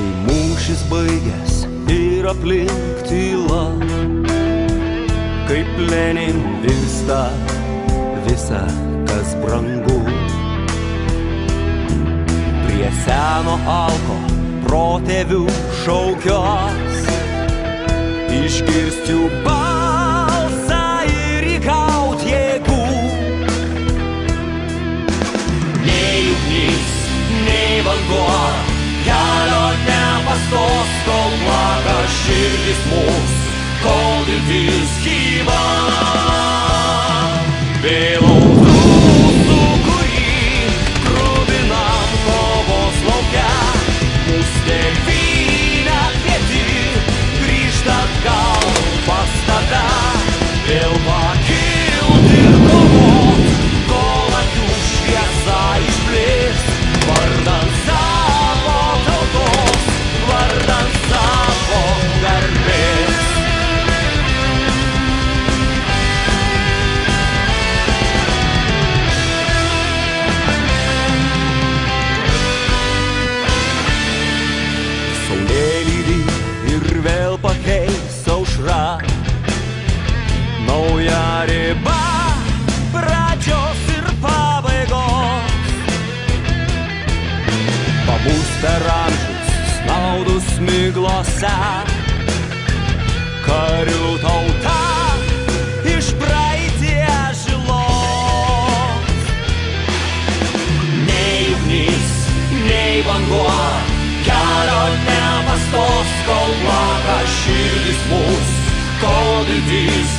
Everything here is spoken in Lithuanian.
Kai mūšis baigęs ir aplink tyla, kaip plėnim virsta visa, kas brangu. Prie seno alko protėvių šaukios, išgirst jų balsą ir įgaut jėgų. Nei ugnis, nei vanduo kelio nepastos, kol plaka širdis mus, kol viltis gyva. Vėliau mūsų, kurį krūvinam kovos lauke, mūs tėvynę kvieti grįžt atgal pas tave. Vėl pakilt ir kovot, kol akių šviesa išplis, vardan savo tautos, vardan savo garbės. Saulėlydį ir vėl pakeis aušra, nauja riba pradžios ir pabaigos. Pabūs per amžius snaudus miglose, karių tauta iš praeities žilos. Nei ugnis, nei vanduo kelio nepastos, kol plaka širdis mus, kol viltis